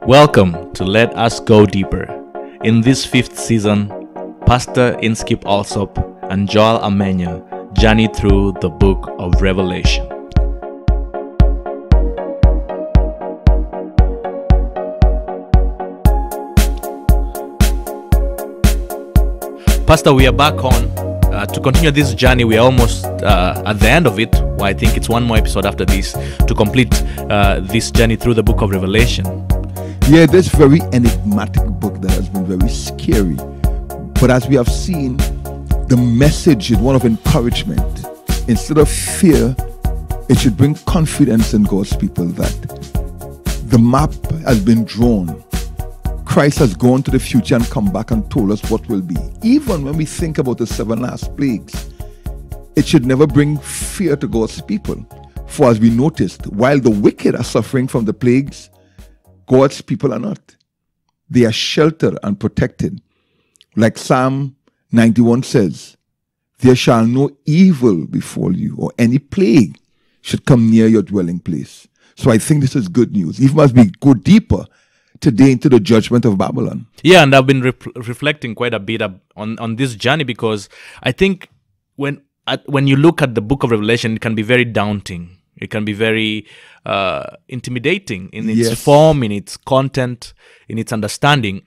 Welcome to Let Us Go Deeper. In this fifth season, Pastor Inskip Alsop and Joel Amenya journey through the book of Revelation. Pastor, we are back on to continue this journey. We are almost at the end of it. Well, I think it's one more episode after this to complete this journey through the book of Revelation. Yeah, this very enigmatic book that has been very scary. But as we have seen, the message is one of encouragement. Instead of fear, it should bring confidence in God's people that the map has been drawn. Christ has gone to the future and come back and told us what will be. Even when we think about the 7 last plagues, it should never bring fear to God's people. For as we noticed, while the wicked are suffering from the plagues, God's people are not. They are sheltered and protected. Like Psalm 91 says, there shall no evil befall you, or any plague should come near your dwelling place. So I think this is good news. Even as we go deeper today into the judgment of Babylon. Yeah, and I've been reflecting quite a bit on this journey, because I think when you look at the book of Revelation, it can be very daunting. It can be very intimidating in its form, in its content, in its understanding.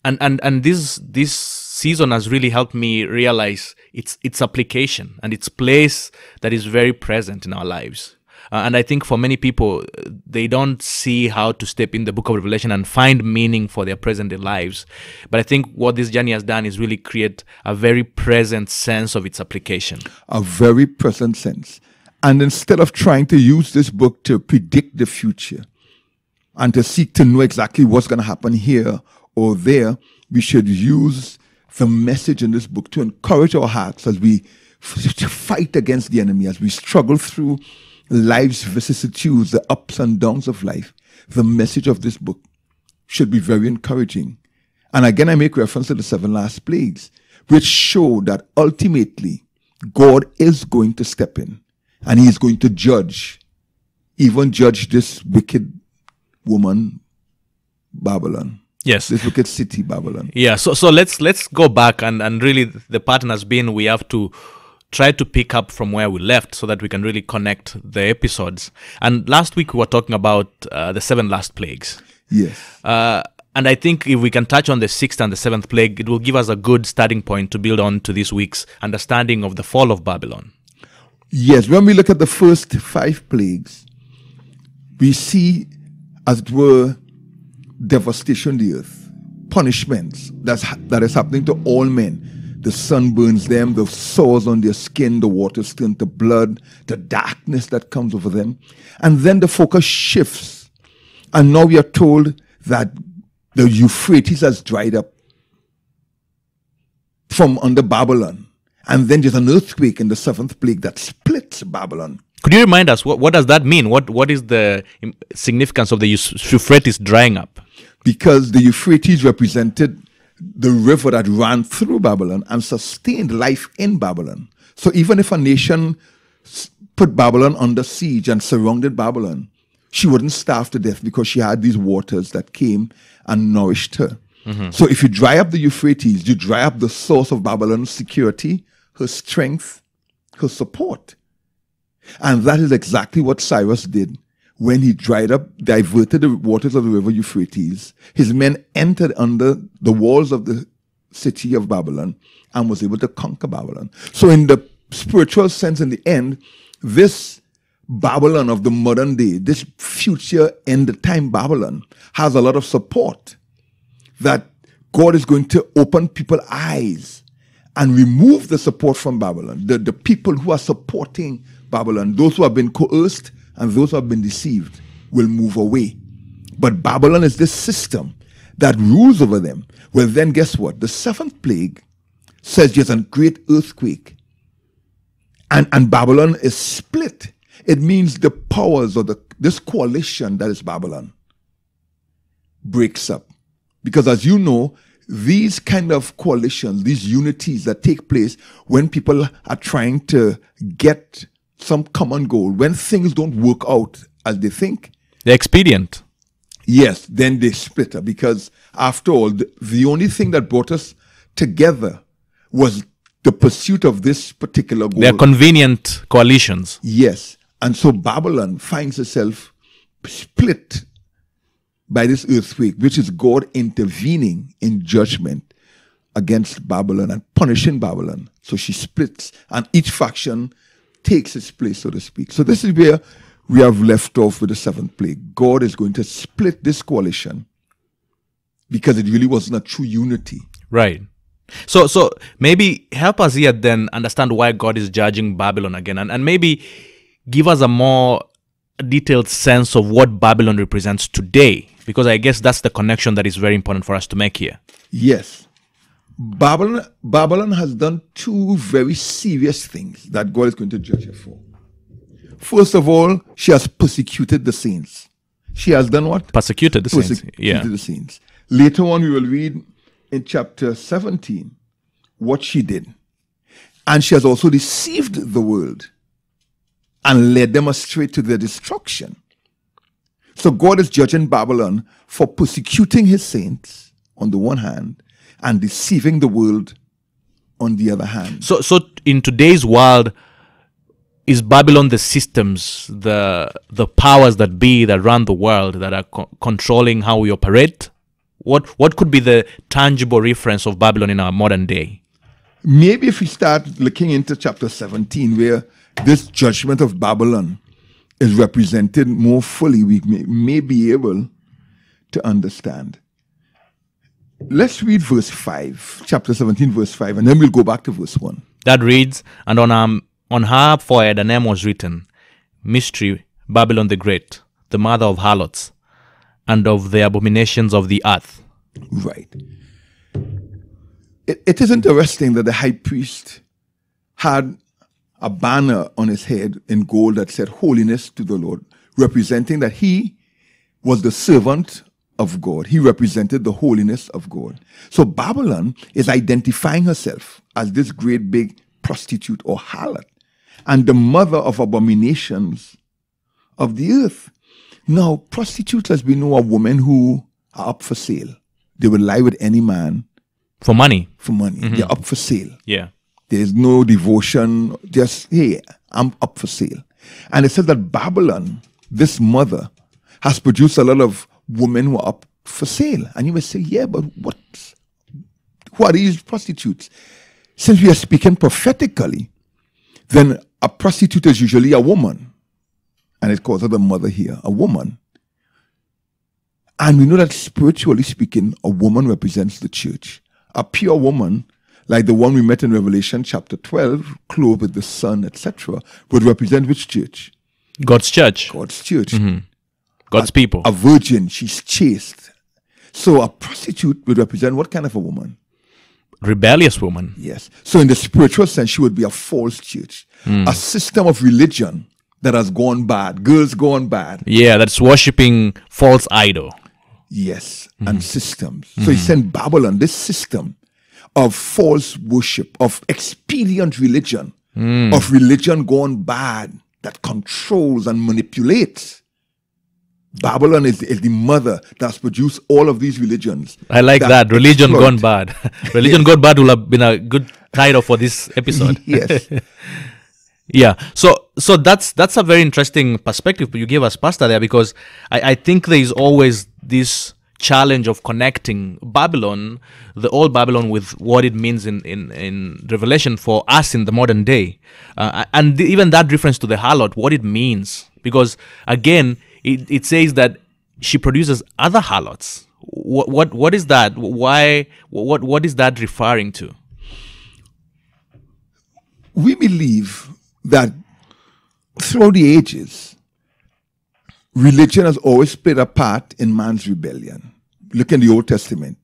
and this season has really helped me realize its application and its place that is very present in our lives. And I think for many people, they don't see how to step in the book of Revelation and find meaning for their present-day lives. But I think what this journey has done is really create a very present sense of its application. A very present sense. And instead of trying to use this book to predict the future and to seek to know exactly what's going to happen here or there, we should use the message in this book to encourage our hearts as we fight against the enemy, as we struggle through life's vicissitudes, the ups and downs of life. The message of this book should be very encouraging. And again, I make reference to the 7 last plagues, which show that ultimately God is going to step in. And he is going to judge this wicked woman, Babylon. Yes. This wicked city, Babylon. Yeah, so let's go back and really the pattern has been we have to try to pick up from where we left so that we can really connect the episodes. And last week we were talking about the 7 last plagues. Yes. And I think if we can touch on the 6th and the 7th plague, it will give us a good starting point to build on to this week's understanding of the fall of Babylon. Yes, when we look at the first 5 plagues, we see, as it were, devastation of the earth, punishments that is happening to all men. The sun burns them, the sores on their skin, the waters turn to blood, the darkness that comes over them. And then the focus shifts. And now we are told that the Euphrates has dried up from under Babylon. And then there's an earthquake in the 7th plague that splits Babylon. Could you remind us, what does that mean? What is the significance of the Euphrates drying up? Because the Euphrates represented the river that ran through Babylon and sustained life in Babylon. So even if a nation put Babylon under siege and surrounded Babylon, she wouldn't starve to death because she had these waters that came and nourished her. Mm-hmm. So if you dry up the Euphrates, you dry up the source of Babylon's security, her strength, her support. And that is exactly what Cyrus did when he diverted the waters of the river Euphrates. His men entered under the walls of the city of Babylon and was able to conquer Babylon. So in the spiritual sense, in the end, this Babylon of the modern day, this future end time Babylon, has a lot of support that God is going to open people's eyes and remove the support from Babylon. The people who are supporting Babylon, those who have been coerced and those who have been deceived, will move away. But Babylon is this system that rules over them. Well, then guess what? The 7th plague says there's a great earthquake. And Babylon is split. It means the powers of this coalition that is Babylon breaks up. Because as you know, these kind of coalitions, these unities that take place when people are trying to get some common goal, when things don't work out as they think. They're expedient. Yes, then they split up because after all, the only thing that brought us together was the pursuit of this particular goal. They're convenient coalitions. Yes. And so Babylon finds itself split by this earthquake, which is God intervening in judgment against Babylon and punishing Babylon. So she splits, and each faction takes its place, so to speak. So this is where we have left off with the seventh plague. God is going to split this coalition because it really wasn't a true unity. Right. So maybe help us here then understand why God is judging Babylon again, and maybe give us a more detailed sense of what Babylon represents today, because I guess that's the connection that is very important for us to make here. Yes. Babylon has done two very serious things that God is going to judge her for. First of all, she has persecuted the saints. She has done what? Persecuted the saints. Persecuted the saints. Later on, we will read in chapter 17 what she did. And she has also deceived the world and led them astray to their destruction. So God is judging Babylon for persecuting his saints on the one hand and deceiving the world on the other hand. So in today's world, is Babylon the systems, the powers that be that run the world that are controlling how we operate? What could be the tangible reference of Babylon in our modern day? Maybe if we start looking into chapter 17, where this judgment of Babylon is represented more fully, we may be able to understand. Let's read verse 5, chapter 17, verse 5, and then we'll go back to verse 1. That reads, "And on her forehead a name was written, Mystery, Babylon the Great, the mother of harlots, and of the abominations of the earth." Right. It is interesting that the high priest had a banner on his head in gold that said "Holiness to the Lord," representing that he was the servant of God. He represented the holiness of God. So Babylon is identifying herself as this great big prostitute or harlot and the mother of abominations of the earth. Now, prostitutes, as we know, are women who are up for sale. They will lie with any man. For money. For money. Mm-hmm. They're up for sale. Yeah. There's no devotion. Just, hey, I'm up for sale. And it says that Babylon, this mother, has produced a lot of women who are up for sale. And you may say, yeah, but who are these prostitutes? Since we are speaking prophetically, then a prostitute is usually a woman. And it calls her the mother here, a woman. And we know that spiritually speaking, a woman represents the church. A pure woman, like the one we met in Revelation chapter 12, clothed with the sun, etc., would represent which church? God's church. God's church. Mm-hmm. God's people. A virgin, she's chaste. So a prostitute would represent what kind of a woman? Rebellious woman. Yes. So in the spiritual sense, she would be a false church. A system of religion that has gone bad. Girls gone bad. Yeah, that's worshipping false idol. Yes, and systems. So he sent Babylon, this system of false worship, of expedient religion, of religion gone bad that controls and manipulates. Babylon is the mother that's produced all of these religions. I like that. Religion exploit. gone bad. Religion gone bad will have been a good title for this episode. Yes. Yeah. So that's a very interesting perspective you gave us, Pastor, there, because I think there is always this challenge of connecting Babylon, the old Babylon, with what it means in Revelation for us in the modern day. And even that reference to the harlot, what it means. Because again, it says that she produces other harlots. What is that? Why? What is that referring to? We believe that throughout the ages, religion has always played a part in man's rebellion. Look in the Old Testament,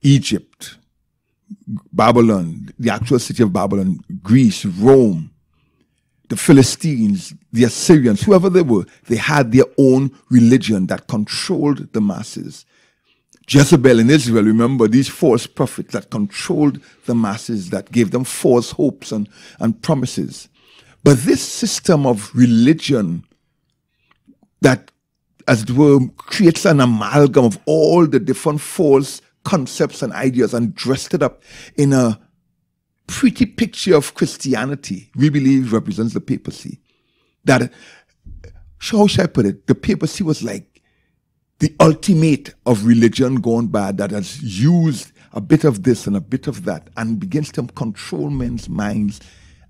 Egypt, Babylon, the actual city of Babylon, Greece, Rome, the Philistines, the Assyrians, whoever they were, they had their own religion that controlled the masses. Jezebel in Israel, remember, these false prophets that controlled the masses, that gave them false hopes and promises. But this system of religion that as it were, creates an amalgam of all the different false concepts and ideas and dressed it up in a pretty picture of Christianity, we believe represents the papacy. That, how should I put it? The papacy was like the ultimate of religion gone bad, that has used a bit of this and a bit of that and begins to control men's minds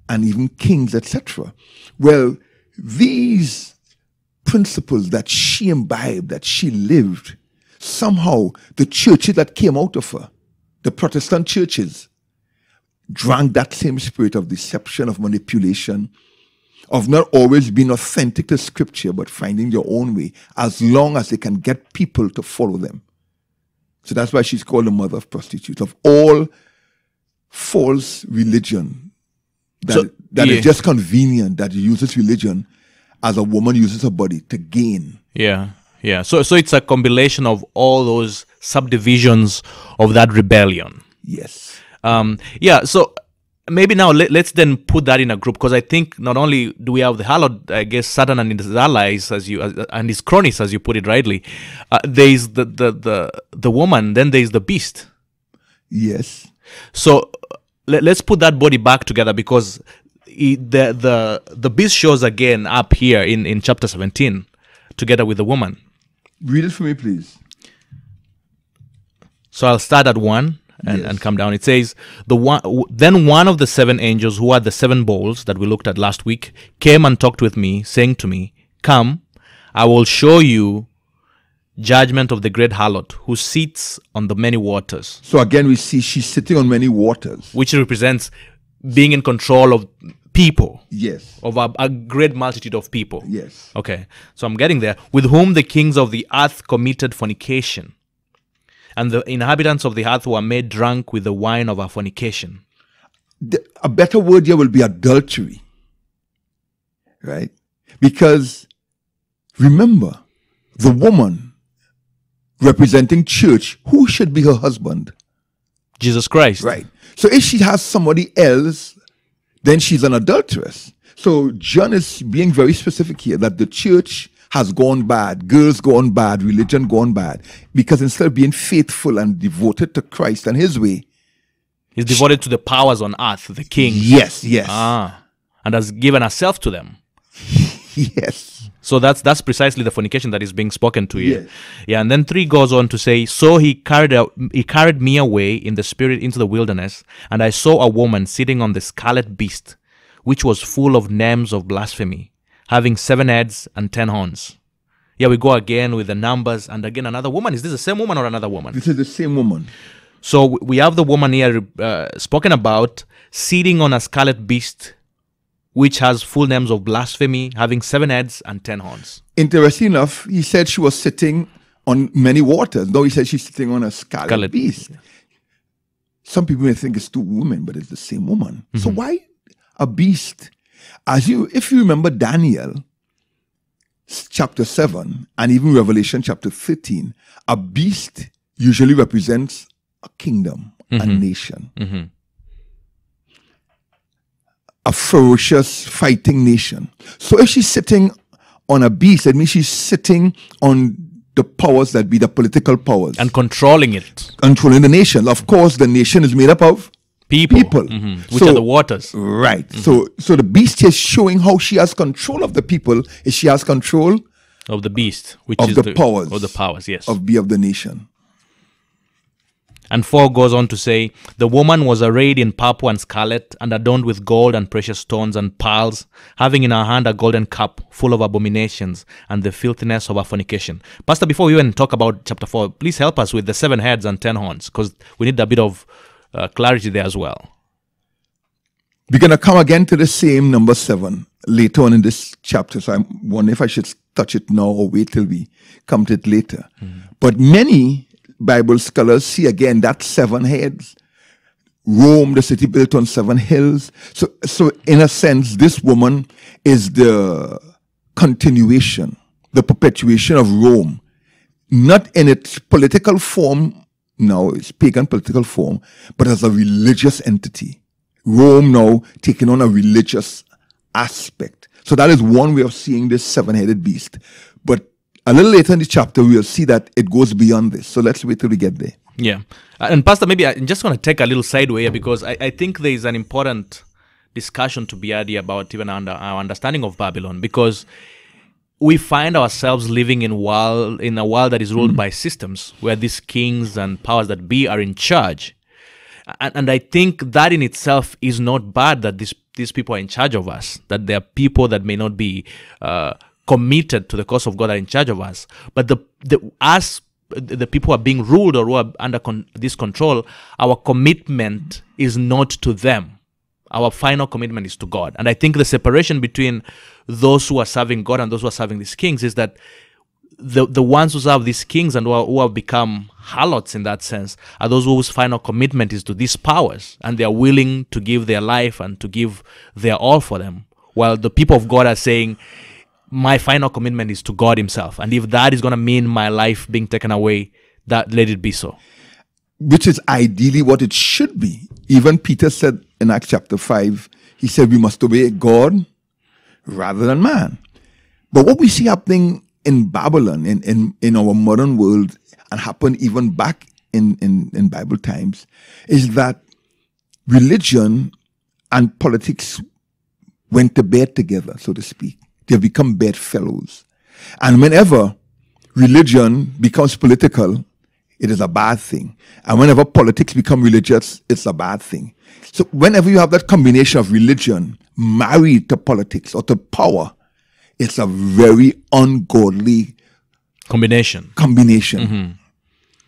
and even kings, etc. Well, these principles that she imbibed, that she lived, somehow the churches that came out of her, the Protestant churches, drank that same spirit of deception, of manipulation, of not always being authentic to scripture, but finding your own way, as long as they can get people to follow them. So that's why she's called the mother of prostitutes. Of all false religion, that is just convenient, that uses religion as a woman uses her body to gain. Yeah. So it's a combination of all those subdivisions of that rebellion. Yes. So maybe now let's then put that in a group, because I think not only do we have the harlot, I guess Satan and his allies, and his cronies, as you put it rightly, there is the woman, then there is the beast. Yes. So let's put that body back together, because the beast shows again up here in chapter 17 together with the woman. Read it for me, please. So I'll start at 1 and come down. It says, Then one of the 7 angels who had the 7 bowls that we looked at last week came and talked with me, saying to me, Come, I will show you judgment of the great harlot who sits on the many waters. So again, we see she's sitting on many waters, which represents being in control of people. Yes. Of a great multitude of people. Yes. Okay. So I'm getting there. With whom the kings of the earth committed fornication, and the inhabitants of the earth were made drunk with the wine of our fornication. A better word here will be adultery. Right? Because remember, the woman representing church, who should be her husband? Jesus Christ. Right. So if she has somebody else, then she's an adulteress. So John is being very specific here that the church has gone bad, girls gone bad, religion gone bad, because instead of being faithful and devoted to Christ and his way, he's devoted to the powers on earth, the king. Yes. And has given herself to them. Yes. So that's precisely the fornication that is being spoken to here. Yes. Yeah, and then 3 goes on to say, So he carried me away in the spirit into the wilderness, and I saw a woman sitting on the scarlet beast, which was full of names of blasphemy, having 7 heads and 10 horns. Yeah, we go again with the numbers, and again another woman. Is this the same woman or another woman? This is the same woman. So we have the woman here spoken about, sitting on a scarlet beast, which has full names of blasphemy, having 7 heads and 10 horns. Interesting enough, he said she was sitting on many waters. No, he said she's sitting on a scarlet beast. Some people may think it's 2 women, but it's the same woman. Mm-hmm. So why a beast? If you remember Daniel chapter 7 and even Revelation chapter 13, a beast usually represents a kingdom, a nation. Mm-hmm. A ferocious fighting nation. So if she's sitting on a beast, that means she's sitting on the powers that be, the political powers. And controlling it. Controlling the nation. Of course, the nation is made up of people. Which are the waters. Right. Mm-hmm. So the beast is showing how she has control of the people. She has control of the beast, which of is the powers. Of the powers, yes. Of the nation. And 4 goes on to say, The woman was arrayed in purple and scarlet, and adorned with gold and precious stones and pearls, having in her hand a golden cup full of abominations and the filthiness of her fornication. Pastor, before we even talk about chapter 4, please help us with the 7 heads and 10 horns, because we need a bit of clarity there as well. We're going to come again to the same number 7 later on in this chapter, so I'm wondering if I should touch it now or wait till we come to it later. But many Bible scholars see again that 7 heads. Rome, the city built on 7 hills. So in a sense, this woman is the continuation, the perpetuation of Rome. Not in its political form, now it's pagan political form, but as a religious entity. Rome now taking on a religious aspect. So that is one way of seeing this 7-headed beast. But a little later in the chapter, we'll see that it goes beyond this. So let's wait till we get there. Yeah. And Pastor, maybe I'm just going to take a little sideway here because I think there is an important discussion to be had here about even our understanding of Babylon, because we find ourselves living in a world that is ruled by systems where these kings and powers that be are in charge. And I think that in itself is not bad, that these people are in charge of us, that there are people that may not be committed to the cause of God are in charge of us. But the people who are being ruled or who are under this control, our commitment is not to them. Our final commitment is to God. And I think the separation between those who are serving God and those who are serving these kings is that the ones who serve these kings and who have become harlots in that sense are those whose final commitment is to these powers, and they are willing to give their life and to give their all for them. While the people of God are saying, my final commitment is to God himself. And if that is going to mean my life being taken away, that let it be so. Which is ideally what it should be. Even Peter said in Acts chapter 5, he said we must obey God rather than man. But what we see happening in Babylon, in our modern world, and happened even back in Bible times, is that religion and politics went to bed together, so to speak. They have become bedfellows. And whenever religion becomes political, it is a bad thing. And whenever politics become religious, it's a bad thing. So whenever you have that combination of religion married to politics or to power, it's a very ungodly combination. Mm-hmm.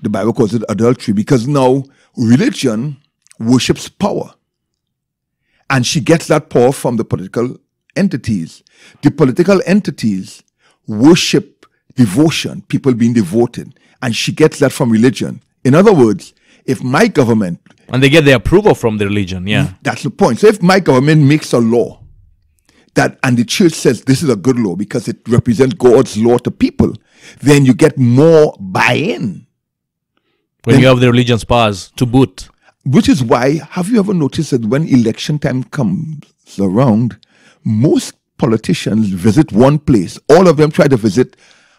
The Bible calls it adultery, because now religion worships power. And she gets that power from the political entities. The political entities worship devotion, people being devoted. And she gets that from religion. In other words, if my government... And they get the approval from the religion, yeah. That's the point. So if my government makes a law, and the church says this is a good law because it represents God's law to people, then you get more buy-in. When you have the religion's powers to boot. Which is why, have you ever noticed that when election time comes around, most politicians visit one place. All of them try to visit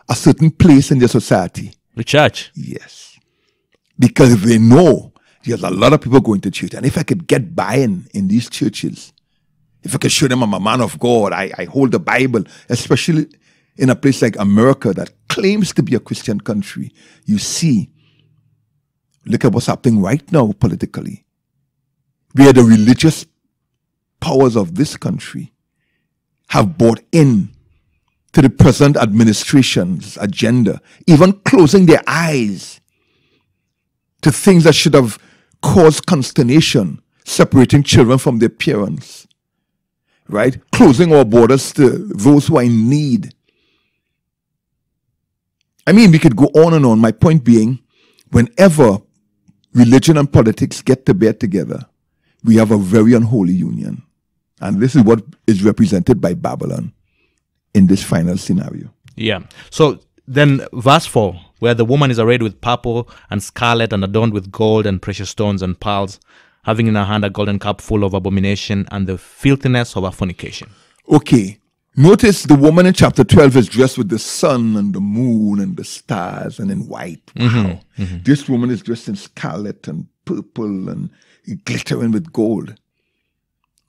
a certain place in their society. The church. Yes. Because they know there's a lot of people going to church. And if I could get buy-in in these churches, if I could show them I'm a man of God, I hold the Bible, especially in a place like America that claims to be a Christian country, you see, look at what's happening right now politically, where the religious powers of this country have bought in to the present administration's agenda, even closing their eyes to things that should have caused consternation, separating children from their parents, right? Closing our borders to those who are in need. I mean, we could go on and on. My point being, whenever religion and politics get to bear together, we have a very unholy union. And this is what is represented by Babylon in this final scenario. Yeah. So then verse 4, where the woman is arrayed with purple and scarlet and adorned with gold and precious stones and pearls, having in her hand a golden cup full of abomination and the filthiness of her fornication. Okay. Notice the woman in chapter 12 is dressed with the sun and the moon and the stars and in white. Wow. Mm-hmm. This woman is dressed in scarlet and purple and glittering with gold.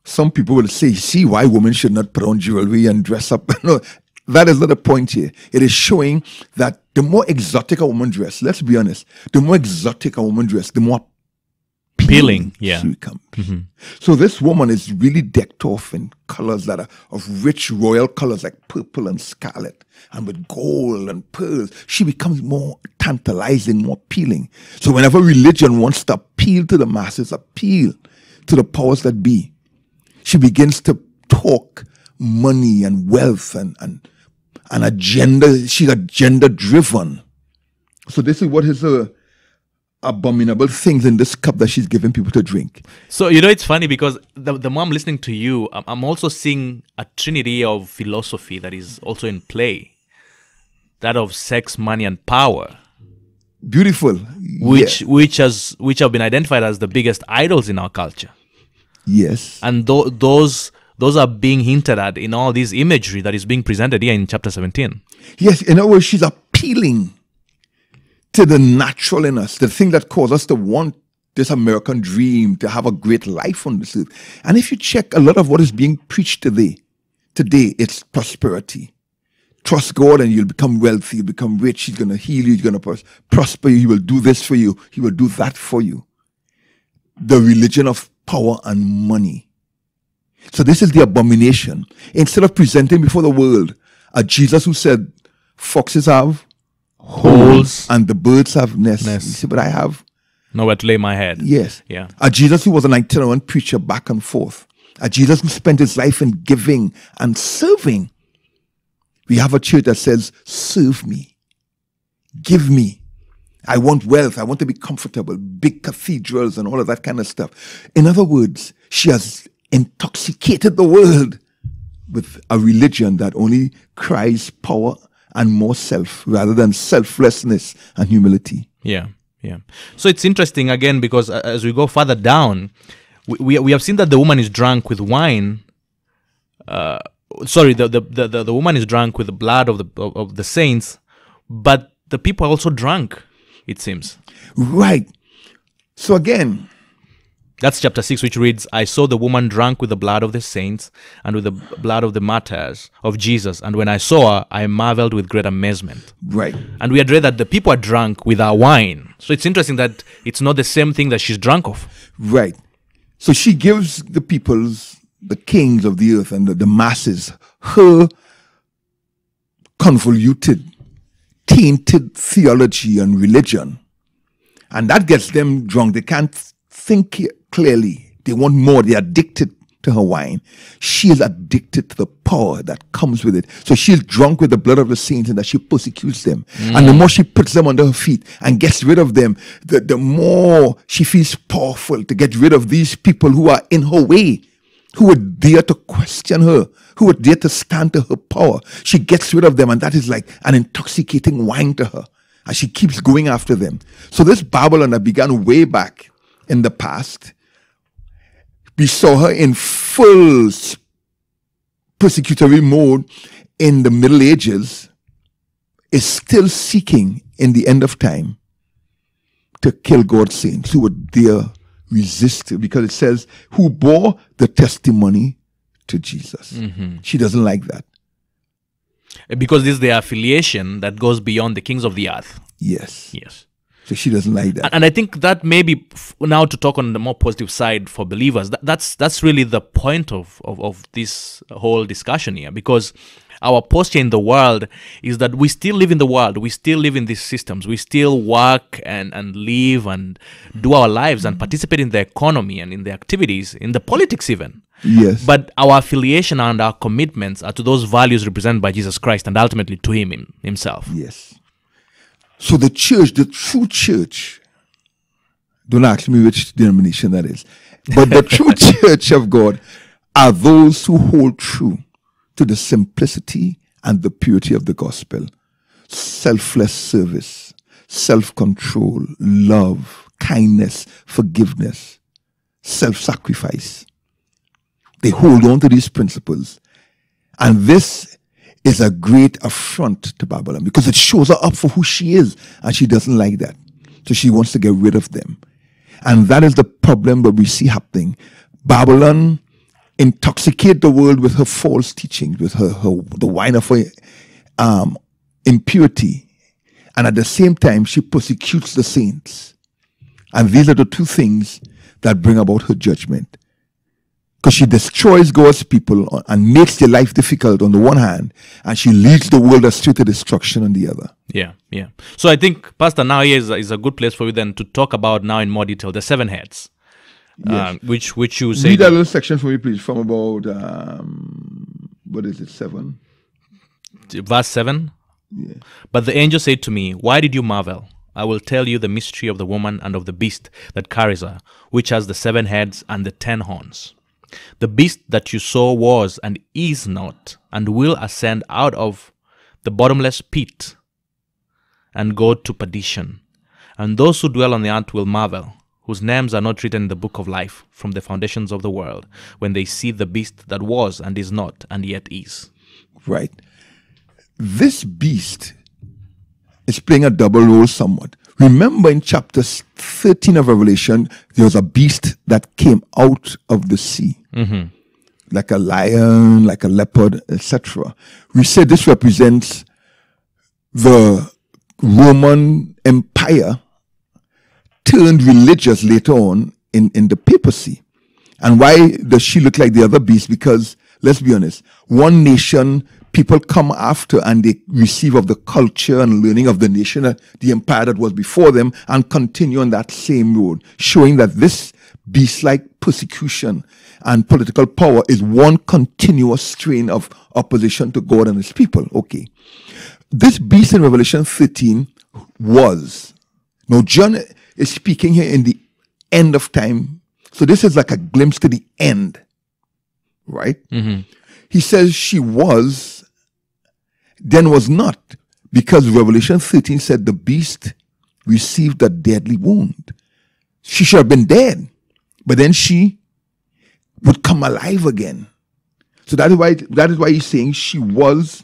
Some people will say, see why women should not put on jewelry and dress up. No, that is not the point here. It is showing that the more exotic a woman dress, let's be honest, the more exotic a woman dress, the more appealing she becomes. Mm-hmm. So this woman is really decked off in colors that are of rich royal colors like purple and scarlet, and with gold and pearls. She becomes more tantalizing, more appealing. So whenever religion wants to appeal to the masses, appeal to the powers that be, she begins to talk money and wealth and agenda. She's agenda driven. So this is what is abominable things in this cup that she's giving people to drink. So, it's funny because the more I'm listening to you, I'm also seeing a trinity of philosophy that is also in play. That of sex, money, and power. Beautiful. Which have been identified as the biggest idols in our culture. Yes. And those are being hinted at in all this imagery that is being presented here in chapter 17. Yes, in other words, she's appealing to the natural in us, the thing that caused us to want this American dream, to have a great life on this earth. And if you check a lot of what is being preached today, it's prosperity. Trust God and you'll become wealthy, you'll become rich, He's going to heal you, He's going to prosper you, He will do this for you, He will do that for you. The religion of power and money. So this is the abomination. Instead of presenting before the world a Jesus who said, foxes have holes and the birds have nests. You see, but I have nowhere to lay my head. Yes. Yeah. A Jesus who was an itinerant preacher back and forth. A Jesus who spent his life in giving and serving. We have a church that says, serve me. Give me. I want wealth. I want to be comfortable. Big cathedrals and all of that kind of stuff. In other words, she has intoxicated the world with a religion that only cries power and more self rather than selflessness and humility. Yeah, yeah. So it's interesting again because as we go further down, we have seen that the woman is drunk with wine. The woman is drunk with the blood of the saints, but the people are also drunk, it seems. Right. So again, that's chapter 6, which reads, I saw the woman drunk with the blood of the saints and with the blood of the martyrs of Jesus. And when I saw her, I marveled with great amazement. Right. And we had read that the people are drunk with our wine. So it's interesting that it's not the same thing that she's drunk of. Right. So she gives the peoples, the kings of the earth and the masses, her convoluted, tainted theology and religion. And that gets them drunk. They can't think clearly. They want more. They're addicted to her wine. She is addicted to the power that comes with it. So she's drunk with the blood of the saints and that she persecutes them. And the more she puts them under her feet and gets rid of them, the more she feels powerful to get rid of these people who are in her way, who would dare to question her, who would dare to stand to her power. She gets rid of them, and that is like an intoxicating wine to her. And she keeps going after them. So this Babylon that began way back in the past, we saw her in full persecutory mode in the Middle Ages, is still seeking in the end of time to kill God's saints who would dare resist it, because it says, who bore the testimony to Jesus. Mm-hmm. She doesn't like that. Because this is the affiliation that goes beyond the kings of the earth. Yes. Yes. So she doesn't like that. And I think that maybe now to talk on the more positive side for believers, that's really the point of this whole discussion here, because our posture in the world is that we still live in the world. We still live in these systems. We still work and live and do our lives and participate in the economy and in the activities, in the politics even. Yes. But our affiliation and our commitments are to those values represented by Jesus Christ and ultimately to Him Himself. Yes. So the church, the true church, don't ask me which denomination that is, but the true church of God are those who hold true to the simplicity and the purity of the gospel. Selfless service, self-control, love, kindness, forgiveness, self-sacrifice. They hold on to these principles. And this is a great affront to Babylon because it shows her up for who she is, and she doesn't like that. So she wants to get rid of them. And that is the problem that we see happening. Babylon intoxicate the world with her false teachings, with the wine of her impurity. And at the same time, she persecutes the saints. And these are the two things that bring about her judgment. Because she destroys God's people and makes their life difficult on the one hand, and she leads the world astray to destruction on the other. Yeah, yeah. So I think, Pastor, now here is a good place for you then to talk about now in more detail the 7 heads. Yes. Which you say. Read that little section for me, please, from about, what is it, 7? Verse 7? Yeah. But the angel said to me, why did you marvel? I will tell you the mystery of the woman and of the beast that carries her, which has the 7 heads and the 10 horns. The beast that you saw was and is not, and will ascend out of the bottomless pit and go to perdition. And those who dwell on the earth will marvel, whose names are not written in the book of life from the foundations of the world, when they see the beast that was and is not and yet is. Right. this beast is playing a double role somewhat. Remember in chapter 13 of Revelation, there was a beast that came out of the sea. Like a lion, like a leopard, etc. We say this represents the Roman Empire turned religious later on in the papacy. And why does she look like the other beast? Because, let's be honest, one nation people come after and they receive of the culture and learning of the nation, the empire that was before them, and continue on that same road, showing that this beast-like persecution and political power is one continuous strain of opposition to God and his people. Okay. This beast in Revelation 13 was. Now, John is speaking here in the end of time. So this is like a glimpse to the end. Right? He says she was, then was not, because Revelation 13 said the beast received a deadly wound. She should have been dead, but then she would come alive again. So that is why he's saying she was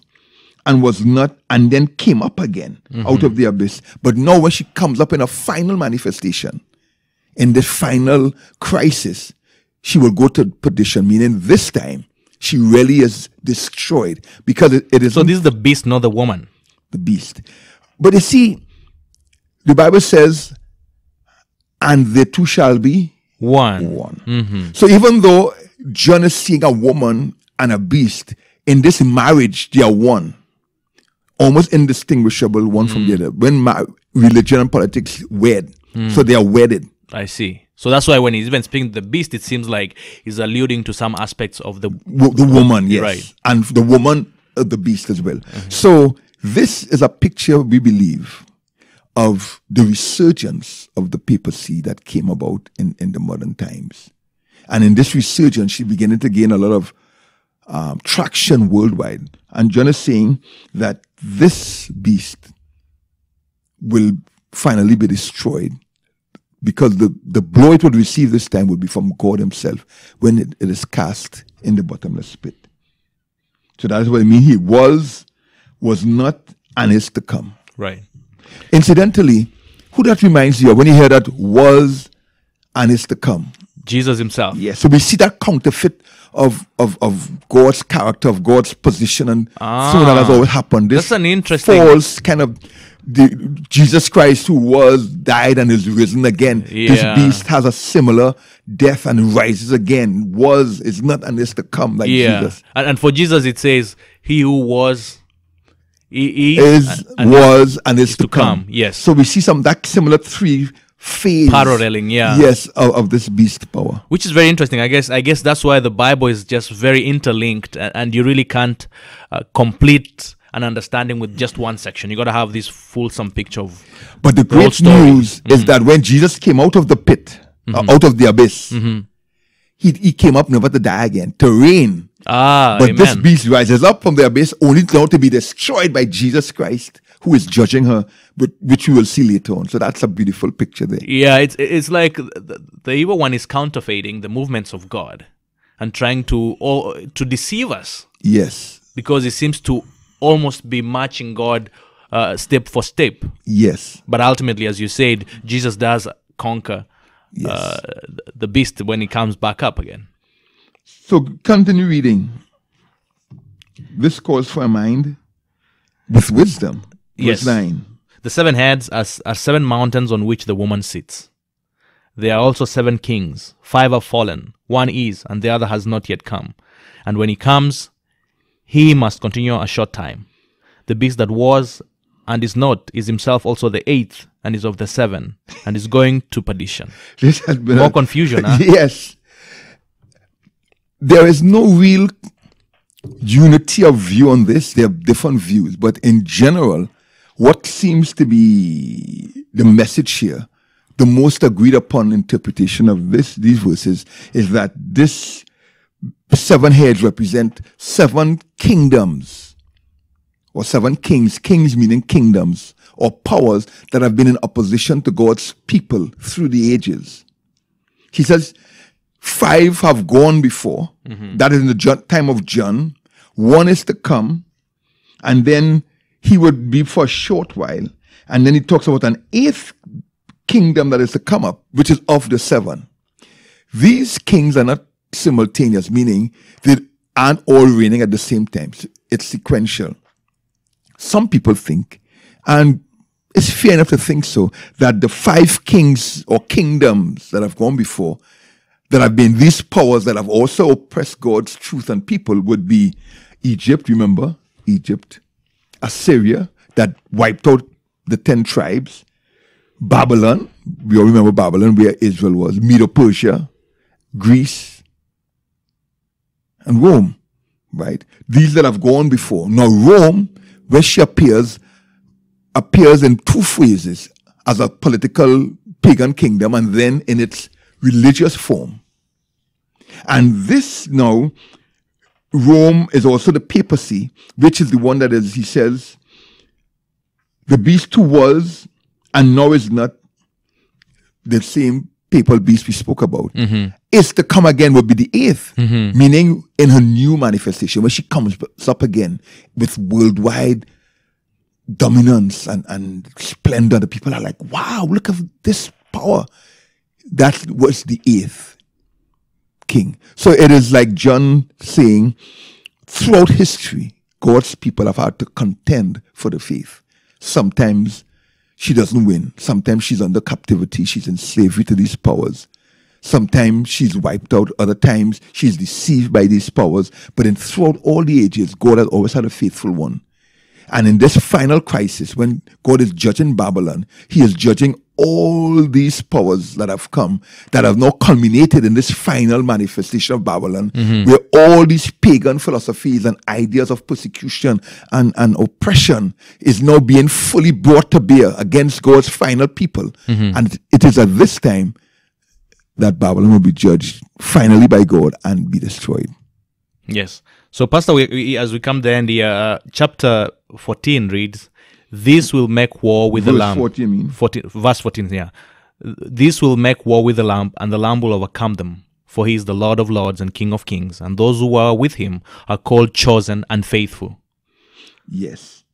and was not, and then came up again out of the abyss. But now when she comes up in a final manifestation, in this final crisis, she will go to perdition, meaning this time she really is destroyed, because it is. So this is the beast, not the woman. The beast. But you see, the Bible says, and the two shall be one. So even though John is seeing a woman and a beast, in this marriage they are one, almost indistinguishable one from the other. When religion and politics wed, so they are wedded. I see. So that's why when he's even speaking to the beast, it seems like he's alluding to some aspects of the woman, yes, right, and the woman, the beast as well. So this is a picture, we believe, of the resurgence of the papacy that came about in the modern times. And in this resurgence, she's beginning to gain a lot of traction worldwide. And John is saying that this beast will finally be destroyed, because the blow it would receive this time would be from God himself when it is cast in the bottomless pit. So that is what I mean. He was not, and is to come. Right. Incidentally, who that reminds you of when you hear that was and is to come? Jesus himself. Yes. So we see that counterfeit of God's character, of God's position, and so that has always happened. This that's an interesting false kind of Jesus Christ who was, died, and is risen again. This beast has a similar death and rises again. Is not, and is to come, like Jesus. And for Jesus it says, he who was, he was, and is to come. Yes. So we see that similar three phase paralleling, yes, of this beast power, which is very interesting. I guess that's why the Bible is just very interlinked, and you really can't complete an understanding with just one section. You got to have this fulsome picture of. But the great news is that when Jesus came out of the pit, out of the abyss, he came up never to die again, to reign. But amen. This beast rises up from the abyss only now to be destroyed by Jesus Christ, who is judging her, but which we will see later on. So that's a beautiful picture there. Yeah, it's like the evil one is counterfeiting the movements of God and trying to deceive us. Yes. Because it seems to almost be matching God step for step. Yes. But ultimately, as you said, Jesus does conquer the beast when he comes back up again. So continue reading. This calls for a mind with wisdom. Verse 9. The 7 heads are 7 mountains on which the woman sits. There are also 7 kings. 5 have fallen. 1 is, and the other has not yet come. And when he comes, he must continue a short time. The beast that was and is not is himself also the 8th, and is of the 7, and is going to perdition. This has been more confusion, huh? Yes. There is no real unity of view on this. There are different views, but in general, what seems to be the message here, the most agreed upon interpretation of these verses, is that this 7 heads represent 7 kingdoms, or 7 kings, kings meaning kingdoms, or powers that have been in opposition to God's people through the ages. He says 5 have gone before, that is in the time of John, 1 is to come, And then he would be for a short while. And then he talks about an eighth kingdom that is to come up, which is of the seven. These kings are not simultaneous, meaning they aren't all reigning at the same time. It's sequential. Some people think, and it's fair enough to think so, that the 5 kings or kingdoms that have gone before, that have been these powers that have also oppressed God's truth and people, would be Egypt, remember? Egypt. Assyria, that wiped out the 10 tribes. Babylon, we all remember Babylon, where Israel was. Medo-Persia, Greece, and Rome, right? These that have gone before. Now Rome, where she appears in 2 phases, as a political pagan kingdom and then in its religious form. And this now, Rome is also the papacy, which is the one that is, he says, the beast who was and now is not the same papal beast we spoke about, is to come again would be the 8th, meaning in her new manifestation, when she comes up again with worldwide dominance and splendor. The people are like, wow, look at this power. That was the 8th king. So it is like John saying, throughout history, God's people have had to contend for the faith. Sometimes she doesn't win. Sometimes she's under captivity. She's in slavery to these powers. Sometimes she's wiped out. Other times she's deceived by these powers. But throughout all the ages, God has always had a faithful one. And in this final crisis, when God is judging Babylon, he is judging all these powers that have come, that have now culminated in this final manifestation of Babylon, where all these pagan philosophies and ideas of persecution and oppression is now being fully brought to bear against God's final people. And it is at this time that Babylon will be judged finally by God and be destroyed. Yes. So, Pastor, as we come there, the chapter 14 reads, "This will make war with the Lamb." 14, you mean? 14, verse 14, yeah. "This will make war with the Lamb, and the Lamb will overcome them. For he is the Lord of lords and King of kings, and those who are with him are called chosen and faithful." Yes.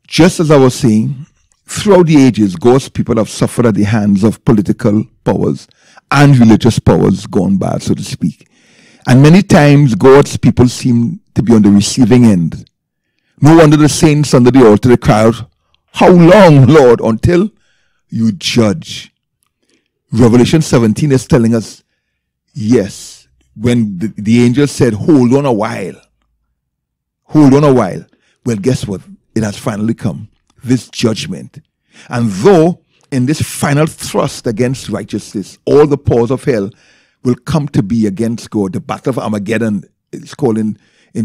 Just as I was saying, throughout the ages, God's people have suffered at the hands of political powers and religious powers gone bad, so to speak. And many times, God's people seem to be on the receiving end. No wonder the saints under the altar, they cry out, "How long, Lord, until you judge?" Revelation 17 is telling us, yes, when the angel said, hold on a while. Hold on a while. Well, guess what? It has finally come. This judgment. And though in this final thrust against righteousness, all the powers of hell will come to be against God. The battle of Armageddon is called in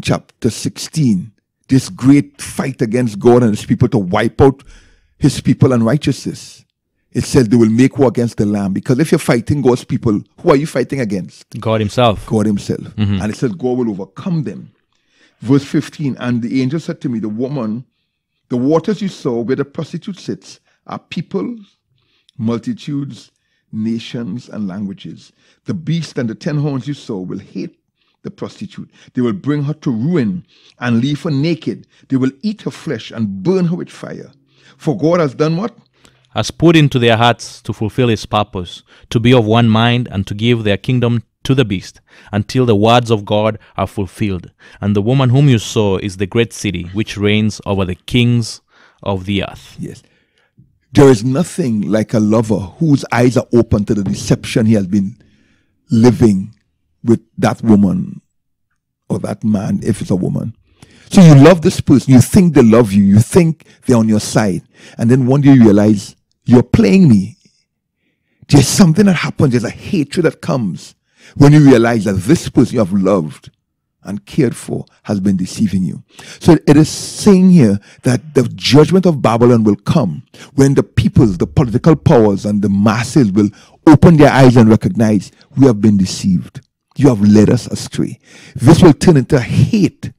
chapter 16. This great fight against God and his people to wipe out his people and righteousness. It says they will make war against the Lamb. Because if you're fighting God's people, who are you fighting against? God himself. God himself. And it says God will overcome them. Verse 15, "And the angel said to me, the woman, the waters you saw where the prostitute sits are peoples, multitudes, nations, and languages. The beast and the 10 horns you saw will hate the prostitute. They will bring her to ruin and leave her naked. They will eat her flesh and burn her with fire. For God has done what? Has put into their hearts to fulfill his purpose, to be of one mind and to give their kingdom to the beast, until the words of God are fulfilled. And the woman whom you saw is the great city, which reigns over the kings of the earth." Yes. There is nothing like a lover whose eyes are open to the deception he has been living with that woman or that man, if it's a woman. So you love this person, you think they love you, you think they're on your side, and then one day you realize you're playing me. There's something that happens, there's a hatred that comes when you realize that this person you have loved and cared for has been deceiving you. So it is saying here that the judgment of Babylon will come when the peoples, the political powers, and the masses will open their eyes and recognize we have been deceived. You have led us astray. This will turn into hate,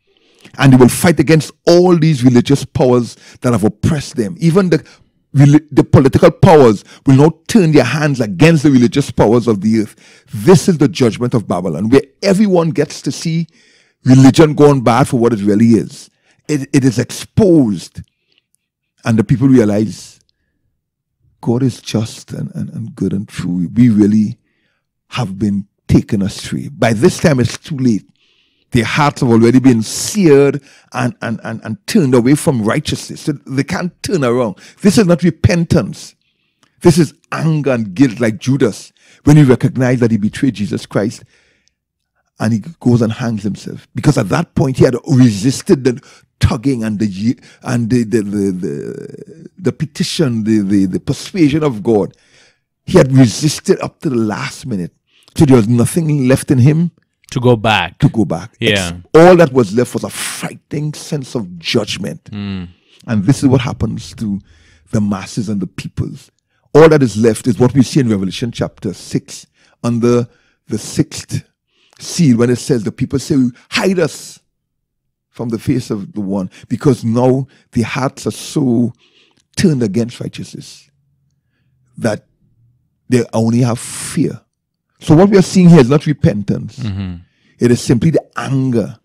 and they will fight against all these religious powers that have oppressed them. Even the political powers will now turn their hands against the religious powers of the earth. This is the judgment of Babylon, where everyone gets to see religion gone bad for what it really is. It is exposed, and the people realize God is just and good and true. We really have been taken astray. By this time, it's too late. Their hearts have already been seared and turned away from righteousness. So they can't turn around. This is not repentance. This is anger and guilt, like Judas, when he recognized that he betrayed Jesus Christ, and he goes and hangs himself. Because at that point, he had resisted the tugging and the petition, the persuasion of God. He had resisted up to the last minute. So there was nothing left in him to go back. Yeah. All that was left was a frightening sense of judgment. And this is what happens to the masses and the peoples. All that is left is what we see in Revelation chapter 6, under the 6th seal, when it says, the people say, hide us from the face of the one, because now the hearts are so turned against righteousness that they only have fear. So what we are seeing here is not repentance. It is simply the anger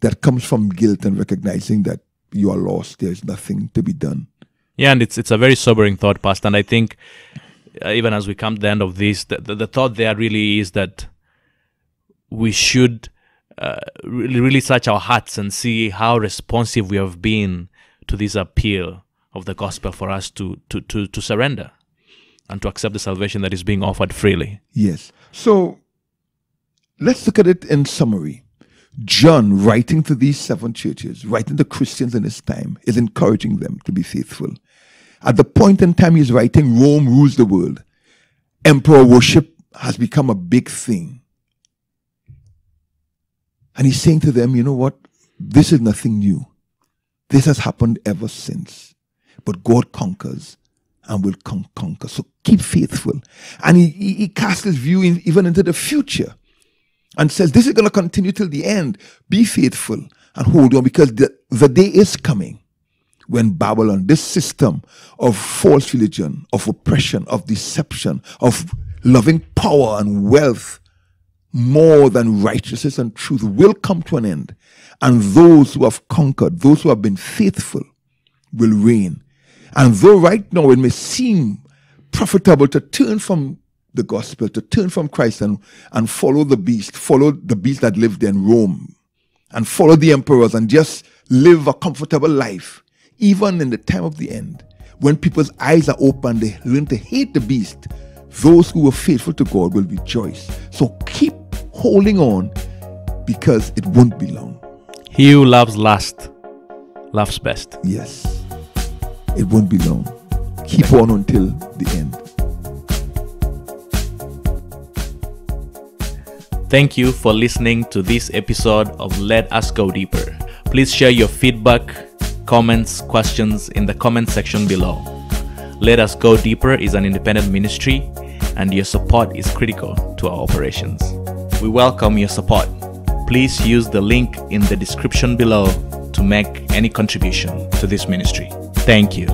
that comes from guilt and recognizing that you are lost. There is nothing to be done. Yeah, and it's a very sobering thought, Pastor. And I think even as we come to the end of this, the thought there really is that we should really search our hearts and see how responsive we have been to this appeal of the gospel for us to surrender and to accept the salvation that is being offered freely. Yes. So let's look at it in summary. John, writing to these 7 churches, writing to Christians in his time, is encouraging them to be faithful. At the point in time he's writing, Rome rules the world. Emperor worship has become a big thing. And he's saying to them, you know what? This is nothing new. This has happened ever since. But God conquers and will conquer. So keep faithful. And he casts his view even into the future and says, this is going to continue till the end. Be faithful and hold on, because the day is coming when Babylon, this system of false religion, of oppression, of deception, of loving power and wealth more than righteousness and truth, will come to an end. And those who have conquered, those who have been faithful, will reign. And though right now it may seem profitable to turn from the gospel, to turn from Christ and follow the beast that lived in Rome, and follow the emperors and just live a comfortable life, even in the time of the end, when people's eyes are open, they learn to hate the beast, those who were faithful to God will rejoice. So keep holding on, because it won't be long. He who loves last loves best. Yes. It won't be long. Keep on until the end. Thank you for listening to this episode of Let Us Go Deeper. Please share your feedback, comments, questions in the comment section below. Let Us Go Deeper is an independent ministry, and your support is critical to our operations. We welcome your support. Please use the link in the description below to make any contribution to this ministry. Thank you.